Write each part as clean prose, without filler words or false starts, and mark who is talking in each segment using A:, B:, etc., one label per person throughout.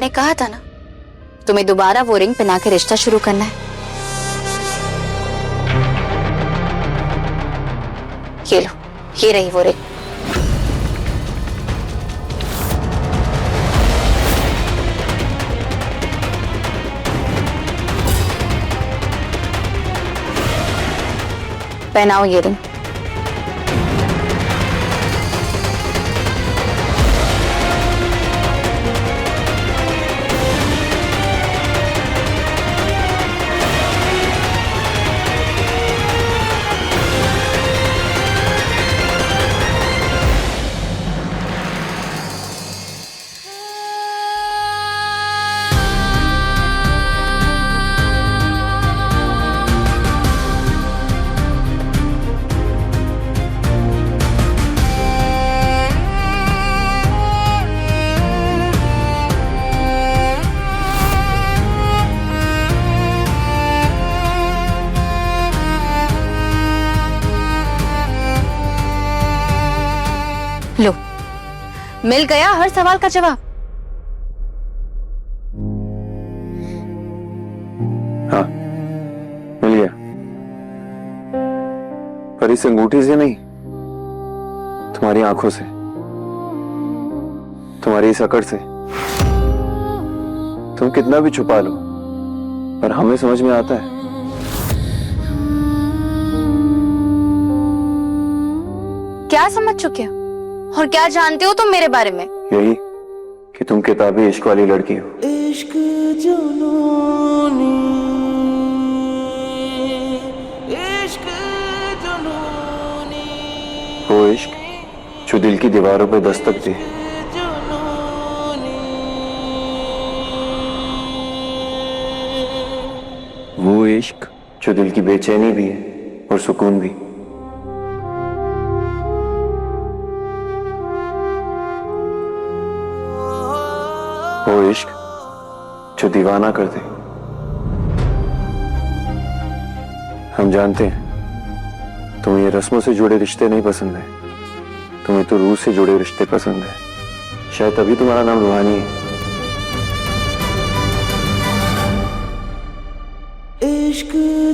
A: मैंने कहा था ना, तुम्हें दोबारा वो रिंग पहना के रिश्ता शुरू करना है। ये लो, ये रही वो रिंग। पहनाओ ये रिंग। लो, मिल गया हर सवाल का जवाब।
B: हाँ, मिल गया। पर इस अंगूठी से नहीं, तुम्हारी आंखों से, तुम्हारी इस अकड़ से। तुम कितना भी छुपा लो, पर हमें समझ में आता है।
A: क्या समझ चुके हो और क्या जानते हो तुम मेरे बारे में?
B: यही कि तुम किताबी इश्क वाली लड़की हो।
C: इश्क जुनूनी, इश्क जुनूनी,
B: वो इश्क जो दिल की दीवारों पे दस्तक दे, वो इश्क जो दिल की बेचैनी भी है और सुकून भी। वो इश्क जो दीवाना कर दे। हम जानते हैं तुम्हें ये रस्मों से जुड़े रिश्ते नहीं पसंद है, तुम्हें तो रूह से जुड़े रिश्ते पसंद है। शायद तभी तुम्हारा नाम रूहानी है।
C: इश्क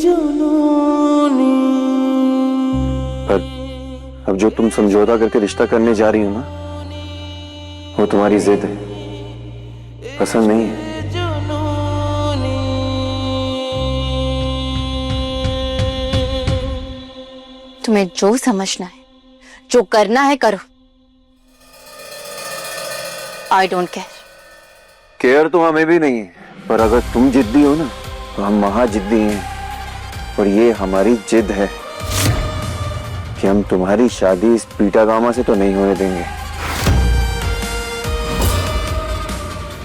C: जुनूनी।
B: पर अब जो तुम समझौता करके रिश्ता करने जा रही हो ना, वो तुम्हारी जिद है, पसंद नहीं है।
A: तुम्हें जो समझना है, जो करना है करो। I don't care.
B: केयर तो हमें भी नहीं है, पर अगर तुम जिद्दी हो ना, तो हम महा जिद्दी हैं। और ये हमारी जिद है कि हम तुम्हारी शादी इस पीटा गामा से तो नहीं होने देंगे।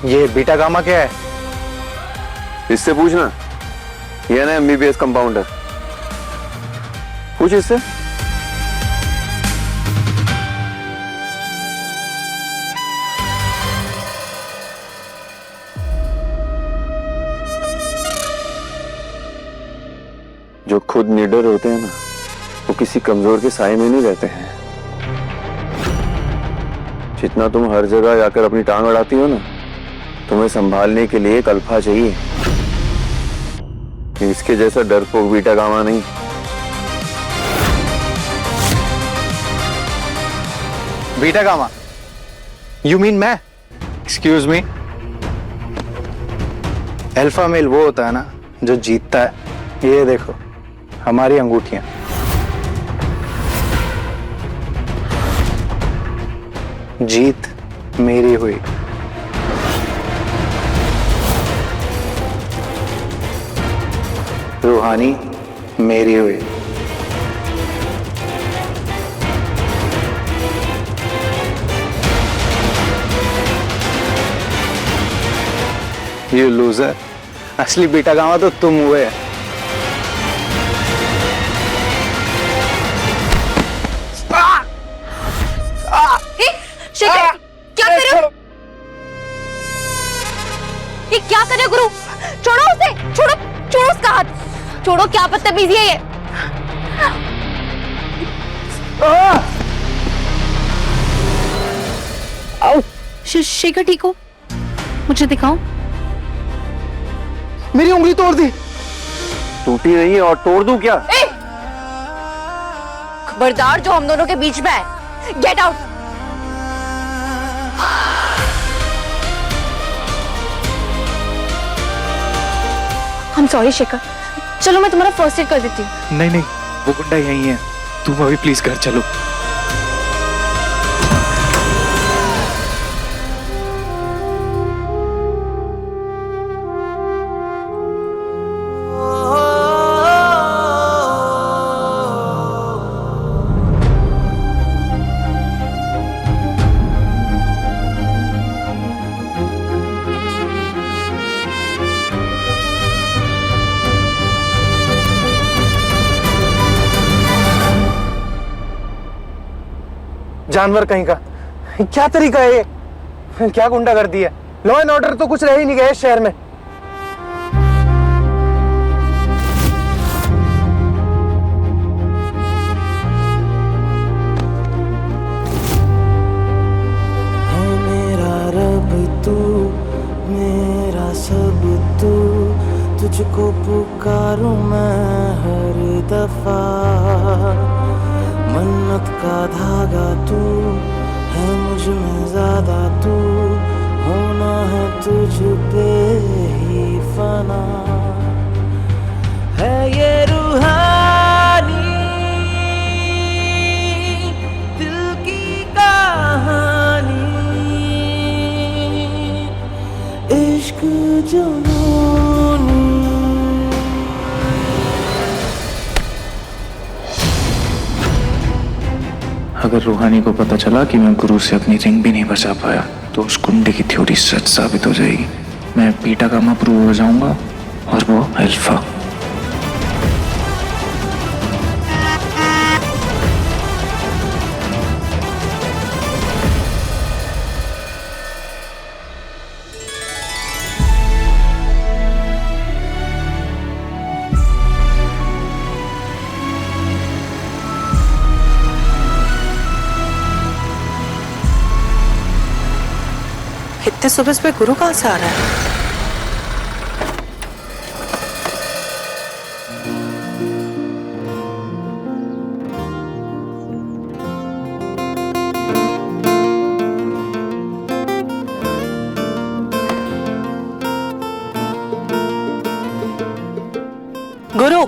D: ये बीटा गामा क्या है?
B: इससे पूछना, ये ना MBBS कंपाउंडर। पूछ इससे। जो खुद निडर होते हैं ना, वो किसी कमजोर के साए में नहीं रहते हैं। जितना तुम हर जगह जाकर अपनी टांग अड़ाती हो ना, तुम्हें संभालने के लिए एक अल्फा चाहिए। इसके जैसा डरपोक बीटा गामा नहीं।
D: Beta gamma? यू मीन मैं? Excuse me. अल्फा मेल वो होता है ना जो जीतता है। ये देखो हमारी अंगूठियां। जीत मेरी हुई। रूहानी मेरी हुई। यू लूजर, असली बीटा गामा तो तुम हुए।
A: शेखर, क्या कर रहे हो? ये क्या कर रहे हो गुरु? छोड़ो उसे, छोड़ो, छोड़ो उसका हाथ, छोड़ो। क्या बदतमीजी है ये? शेखर ठीक हो? मुझे दिखाओ।
D: मेरी उंगली तोड़ दी।
B: टूटी नहीं है और तोड़ दूं क्या?
A: खबरदार जो हम दोनों के बीच में है। Get out. I am sorry Shekhar, चलो मैं तुम्हारा फर्स्ट एड कर देती हूँ।
E: नहीं नहीं, वो गुंडा यहीं है, तुम अभी प्लीज घर चलो।
D: जानवर कहीं का, क्या तरीका है ये? क्या गुंडागर्दी है? लॉ एंड ऑर्डर तो कुछ रह ही नहीं गया इस शहर में।
C: है मेरा रब तू, मेरा सब तू, तुझको पुकारूं मैं हर दफा। मन्नत का धागा तू है, मुझ में ज्यादा तू, होना है तुझ पे ही फना। है ये रूहानी दिल की कहानी, इश्क जुनूनी।
E: अगर रूहानी को पता चला कि मैं गुरु से अपनी रिंग भी नहीं बचा पाया तो उस गुंडे की थ्योरी सच साबित हो जाएगी। मैं पीटा का मप्रूव हो जाऊंगा और वो अल्फा।
F: इतने सुबह सुबह गुरु कहाँ से आ रहा है? गुरु,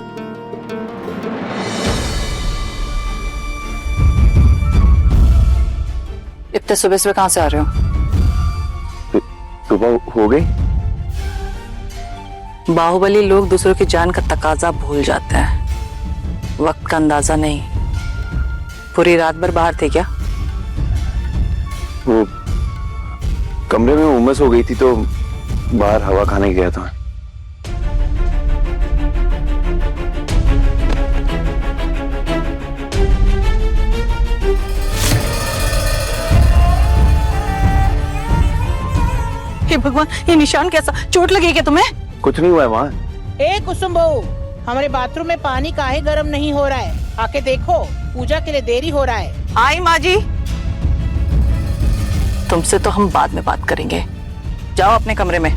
F: इतने सुबह सुबह कहाँ से आ रहे हो?
B: सुबह हो गई?
F: बाहुबली लोग दूसरों की जान का तकाजा भूल जाते हैं, वक्त का अंदाजा नहीं। पूरी रात भर बाहर थे क्या?
B: वो कमरे में उमस हो गई थी तो बाहर हवा खाने गया था।
F: हे भगवान, ये निशान कैसा? चोट लगी क्या तुम्हें?
B: कुछ नहीं हुआ है माँ।
G: ए कुसुम बहू, हमारे बाथरूम में पानी काहे गर्म नहीं हो रहा है? आके देखो, पूजा के लिए देरी हो रहा है।
F: आई माँ जी, तुमसे तो हम बाद में बात करेंगे, जाओ अपने कमरे में।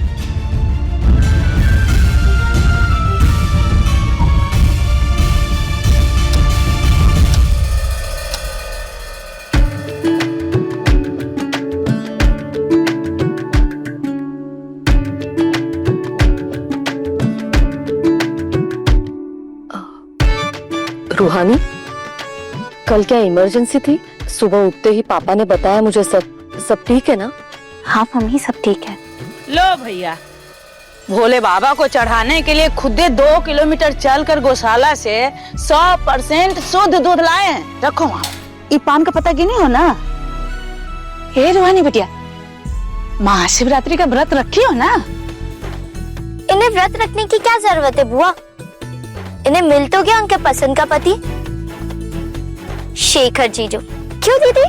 A: रूहानी, कल क्या इमरजेंसी थी? सुबह उठते ही पापा ने बताया मुझे। सब ठीक है ना?
H: हाँ मम्मी, सब ठीक है।
G: लो भैया, भोले बाबा को चढ़ाने के लिए खुद 2 किलोमीटर चलकर गौशाला से 100% शुद्ध दूध लाए हैं। रखो वहाँ।
H: ये पान का पता गिनी हो ना?
G: हे रूहानी बिटिया, महाशिवरात्रि का व्रत रखी हो ना?
H: इन्हें व्रत रखने की क्या जरूरत है बुआ? इन्हें मिल तो गया उनके पसंद का पति, शेखर जीजू। क्यों दीदी?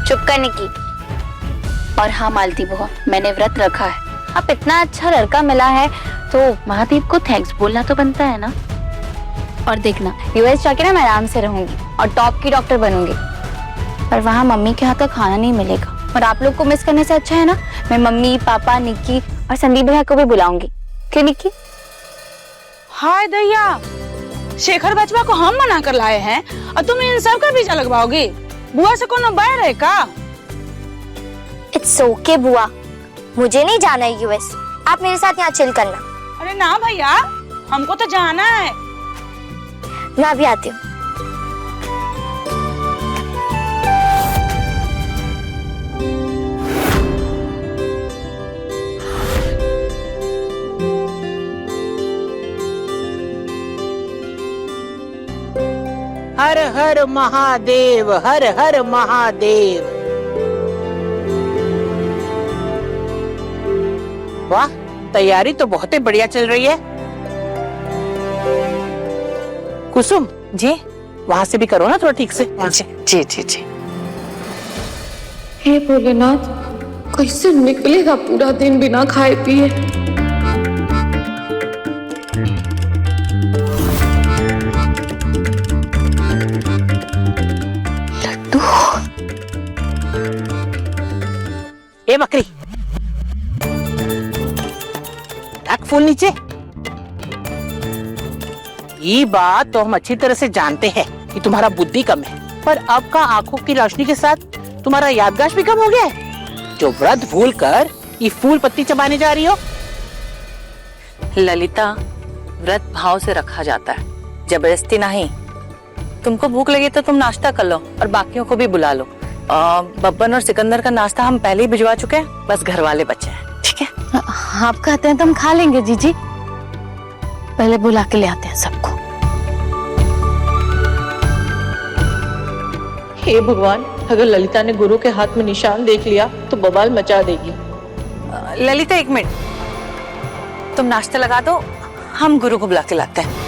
H: चुप करने की। और हाँ मालती बुआ, मैंने व्रत रखा है। अब इतना अच्छा लड़का मिला है तो महादेव को थैंक्स बोलना तो बनता है ना। और देखना, यूएस जाके ना मैं आराम से रहूंगी और टॉप की डॉक्टर बनूंगी। पर वहाँ मम्मी के हाथ का खाना नहीं मिलेगा। और आप लोग को मिस करने से अच्छा है ना मैं मम्मी पापा निक्की और संदीप भैया को भी बुलाऊंगी। क्यों निक्की?
G: हाय दैया, शेखर बचवा को हम मना कर लाए हैं और तुम इन सब का वीजा लगवाओगी? बुआ से कोनो बैर है का?
I: इट्स ओके बुआ, मुझे नहीं जाना है यूएस, आप मेरे साथ यहाँ चिल करना।
G: अरे ना भैया, हमको तो जाना है।
I: मैं अभी आती हूँ।
J: हर हर महादेव, हर हर महादेव। वाह, तैयारी तो बहुत ही बढ़िया चल रही है। कुसुम जी, वहां से भी करो ना थोड़ा ठीक से।
F: जी जी जी।
A: हे भोलेनाथ, कैसे निकलेगा पूरा दिन बिना खाए पिए?
J: ए बकरी, रख फूल नीचे। ये बात तो हम अच्छी तरह से जानते हैं कि तुम्हारा बुद्धि कम है, पर अब का आंखों की रोशनी के साथ तुम्हारा याददाश्त भी कम हो गया है, जो व्रत भूल कर ये फूल पत्ती चबाने जा रही हो।
F: ललिता, व्रत भाव से रखा जाता है, जबरदस्ती नहीं। तुमको भूख लगी तो तुम नाश्ता कर लो और बाकियों को भी बुला लो। बब्बन और सिकंदर का नाश्ता हम पहले ही भिजवा चुके हैं, बस घर वाले बचे हैं। ठीक है?
A: आप कहते हैं तो हम खा लेंगे जीजी, पहले बुला के ले आते हैं सबको।
K: हे भगवान, अगर ललिता ने गुरु के हाथ में निशान देख लिया तो बवाल मचा देगी।
F: ललिता एक मिनट, तुम नाश्ता लगा दो, हम गुरु को बुला के लाते हैं।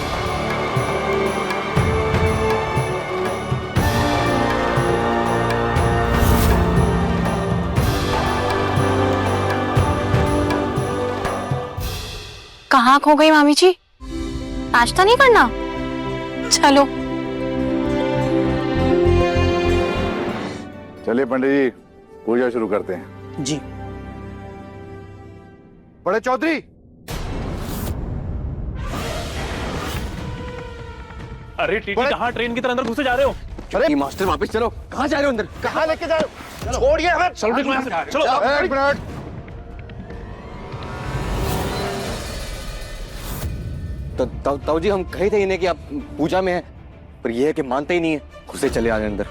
H: कहाँ खो गई मामी जी? नाश्ता नहीं करना? चलो।
L: चलिए पंडित जी, पूजा शुरू करते हैं।
J: जी।
L: बड़े चौधरी,
M: अरे टीटी कहाँ ट्रेन की तरह अंदर घुसे जा रहे हो?
B: अरे मास्टर वापस चलो। कहाँ जा रहे हो अंदर?
L: कहाँ लेके जा रहे हो? छोड़िए हमें।
M: चलो चलो।
L: एक मिनट।
B: ताऊ जी, हम कहे थे इन्हें कि आप पूजा में हैं, पर यह है कि मानते ही नहीं है, घुसे चले आने अंदर।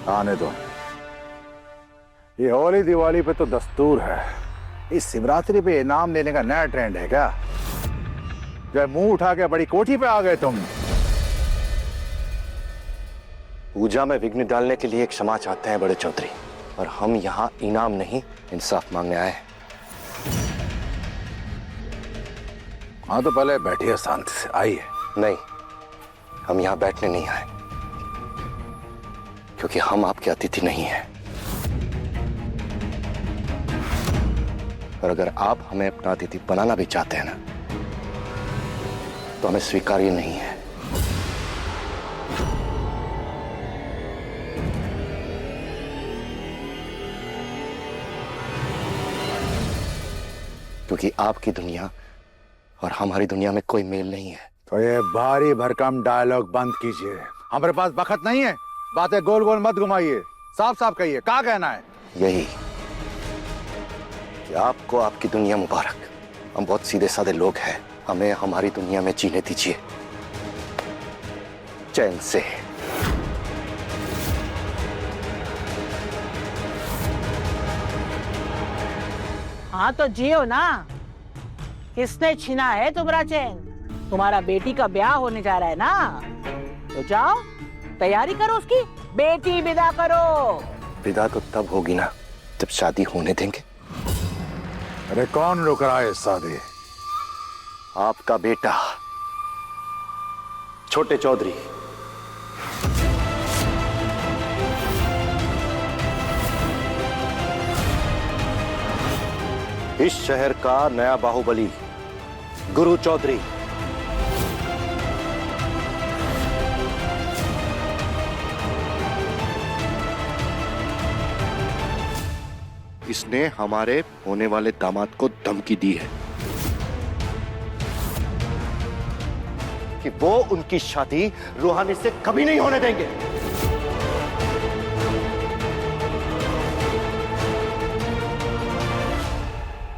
L: आने दो, ये होली दिवाली पे तो दस्तूर है, इस शिवरात्रि पे इनाम लेने का नया ट्रेंड है क्या? जो मुंह उठा के बड़ी कोठी पे आ गए तुम।
B: पूजा में विघ्न डालने के लिए क्षमा चाहते हैं बड़े चौधरी, और हम यहाँ इनाम नहीं इंसाफ मांगने आए हैं।
L: हाँ तो पहले बैठिए शांति से, आइए।
B: नहीं, हम यहाँ बैठने नहीं आए, क्योंकि हम आपके अतिथि नहीं हैं। और अगर आप हमें अपना अतिथि बनाना भी चाहते हैं ना, तो हमें स्वीकार्य नहीं है। क्योंकि आपकी दुनिया और हमारी दुनिया में कोई मेल नहीं है।
L: तो ये भारी भरकम डायलॉग बंद कीजिए, हमारे पास वक्त नहीं है, बातें गोल गोल मत घुमाइए, साफ साफ कहिए क्या कहना है।
B: यही कि आपको आपकी दुनिया मुबारक, हम बहुत सीधे साधे लोग हैं, हमें हमारी दुनिया में जीने दीजिए चैन से।
J: हाँ तो जियो ना, किसने छीना है तुम्हारा चैन? तुम्हारा बेटी का ब्याह होने जा रहा है ना, तो जाओ तैयारी करो उसकी, बेटी विदा करो।
B: विदा तो तब होगी ना जब शादी होने देंगे।
L: अरे कौन रोक रहा है शादी?
B: आपका बेटा छोटे चौधरी। इस शहर का नया बाहुबली गुरु चौधरी।
N: इसने हमारे होने वाले दामाद को धमकी दी है कि वो उनकी शादी रूहानी से कभी नहीं होने देंगे।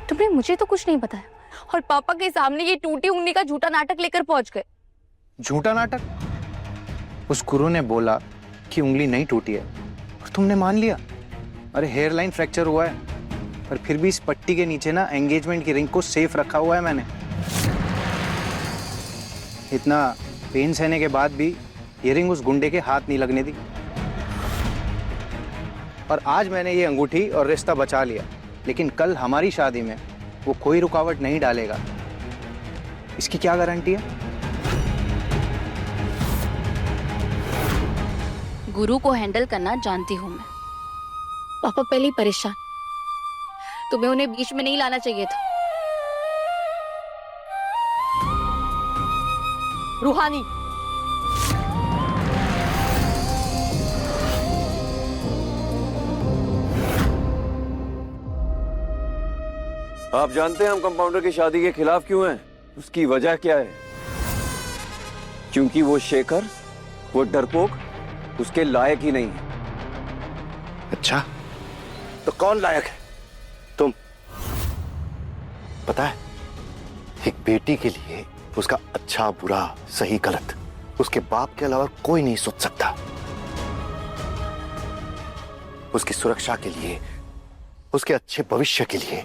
I: तुमने मुझे तो कुछ नहीं बताया और पापा के सामने ये टूटी उंगली का झूठा नाटक लेकर पहुंच गए।
D: झूठा नाटक? उस गुरु ने बोला कि उंगली नहीं टूटी है और तुमने मान लिया। अरे हेयर लाइन फ्रैक्चर हुआ है, पर फिर भी इस पट्टी के नीचे ना एंगेजमेंट की रिंग को सेफ रखा हुआ है मैंने। इतना पेन सहने के बाद भी ये रिंग उस गुंडे के हाथ नहीं लगने दी। और आज मैंने ये अंगूठी और रिश्ता बचा लिया, लेकिन कल हमारी शादी में वो कोई रुकावट नहीं डालेगा। इसकी क्या गारंटी है?
H: गुरु को हैंडल करना जानती हूँ मैं।
I: पापा पहले ही परेशान, तुम्हें उन्हें बीच में नहीं लाना चाहिए था।
F: रूहानी,
B: आप जानते हैं हम कंपाउंडर की शादी के खिलाफ क्यों हैं? उसकी वजह क्या है? क्योंकि वो शेखर, वो डरपोक उसके लायक ही नहीं है।
N: अच्छा, तो कौन लायक है? तुम। पता है, एक बेटी के लिए उसका अच्छा बुरा सही गलत उसके बाप के अलावा कोई नहीं सोच सकता। उसकी सुरक्षा के लिए, उसके अच्छे भविष्य के लिए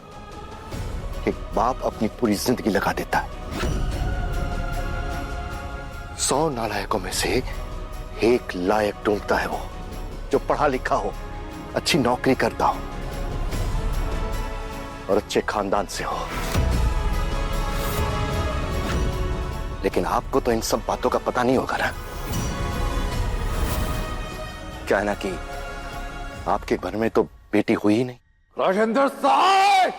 N: एक बाप अपनी पूरी जिंदगी लगा देता है। 100 नालायकों में से एक लायक ढूंढता है वो, जो पढ़ा लिखा हो, अच्छी नौकरी करता हो और अच्छे खानदान से हो। लेकिन आपको तो इन सब बातों का पता नहीं होगा ना। क्या है ना कि आपके घर में तो बेटी हुई ही नहीं।
L: राजेंद्र साहब,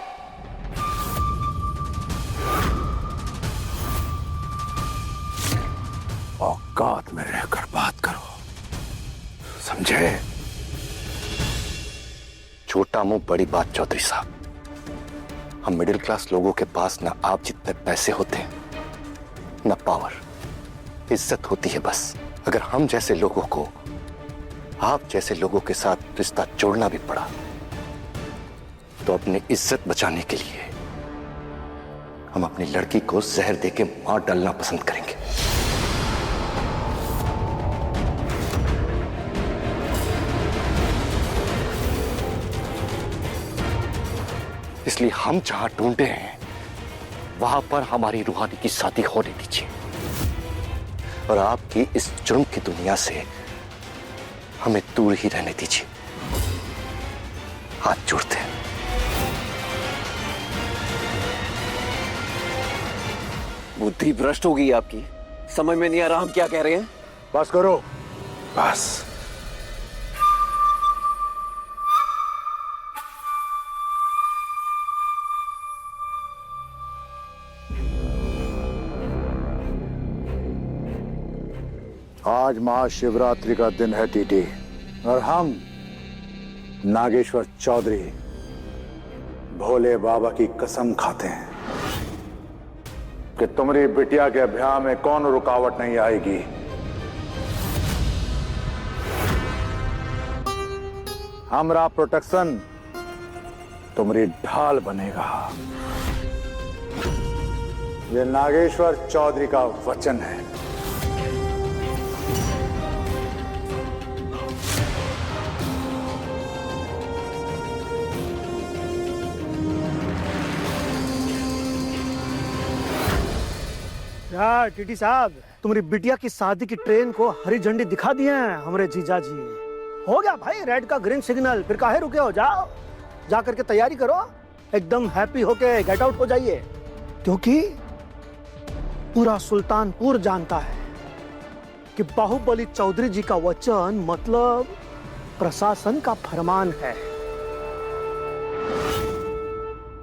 L: औकात में रहकर बात करो, समझे?
N: छोटा मुंह बड़ी बात चौधरी साहब। हम मिडिल क्लास लोगों के पास ना आप जितने पैसे होते हैं, ना पावर, इज्जत होती है बस। अगर हम जैसे लोगों को आप जैसे लोगों के साथ रिश्ता जोड़ना भी पड़ा तो अपनी इज्जत बचाने के लिए हम अपनी लड़की को जहर देके मार डालना पसंद करेंगे। इसलिए हम जहां ढूंढते हैं वहां पर हमारी रूहानी की शादी होने दीजिए और आपकी इस जुर्म की दुनिया से हमें दूर ही रहने दीजिए। हाथ जोड़ते हैं।
B: बुद्धि भ्रष्ट हो गई आपकी, समझ में नहीं आ रहा हम क्या कह रहे हैं।
L: बस करो, बस। आज महाशिवरात्रि का दिन है टीटी, और हम नागेश्वर चौधरी भोले बाबा की कसम खाते हैं कि तुम्हारी बिटिया के ब्याह में कौन रुकावट नहीं आएगी। हमारा प्रोटेक्शन तुम्हारी ढाल बनेगा। ये नागेश्वर चौधरी का वचन है।
O: यार टीटी साहब, तुम्हारी बिटिया की शादी की ट्रेन को हरी झंडी दिखा दिए हैं हमारे जीजा जी। हो गया भाई रेड का ग्रीन सिग्नल, फिर काहे रुके हो? जाओ, जा करके तैयारी करो, एकदम हैप्पी होके गेट आउट हो जाइए। क्योंकि पूरा सुल्तानपुर जानता है कि बाहुबली चौधरी जी का वचन मतलब प्रशासन का फरमान है।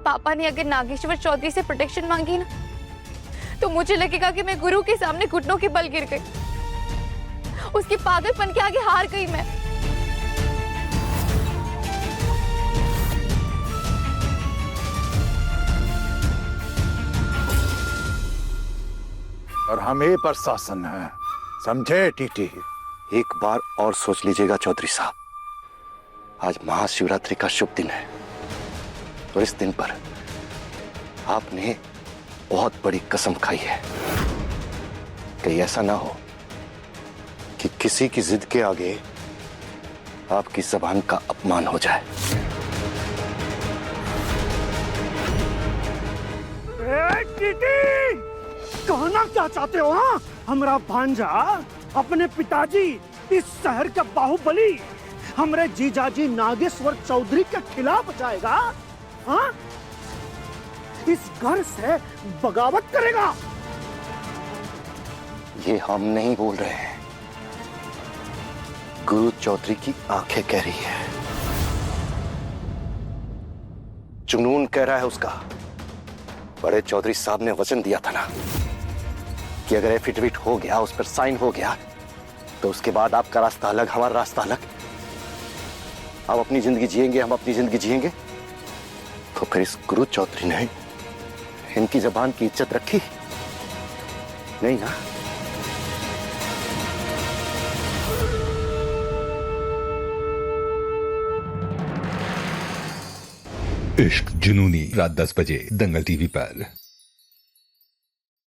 I: पापा ने अगर नागेश्वर चौधरी से प्रोटेक्शन मांगी ना, तो मुझे लगेगा कि मैं गुरु के सामने घुटनों के बल गिर गई, उसके पागलपन के आगे हार गई मैं।
L: और हम ही प्रशासन हैं, समझे टीटी?
N: एक बार और सोच लीजिएगा चौधरी साहब, आज महाशिवरात्रि का शुभ दिन है और इस दिन पर आपने बहुत बड़ी कसम खाई है। कहीं ऐसा ना हो कि किसी की जिद के आगे आपकी जबान का अपमान हो जाए।
O: टीटी, कहना क्या चाहते हो? हाँ, हमारा भांजा अपने पिताजी इस शहर का बाहुबली हमरे जीजाजी नागेश्वर चौधरी के खिलाफ जाएगा? हाँ, इस घर से बगावत करेगा?
N: ये हम नहीं बोल रहे हैं, गुरु चौधरी की आंखें कह रही है, जुनून कह रहा है उसका। बड़े चौधरी साहब ने वचन दिया था ना कि अगर एफिडेविट हो गया, उस पर साइन हो गया, तो उसके बाद आपका रास्ता अलग, हमारा रास्ता अलग। आप अपनी जिंदगी जिएंगे, हम अपनी जिंदगी जिएंगे। तो फिर इस गुरु चौधरी ने इनकी जबान की इज्जत रखी नहीं ना?
P: इश्क जुनूनी, रात 10 बजे दंगल टीवी पर।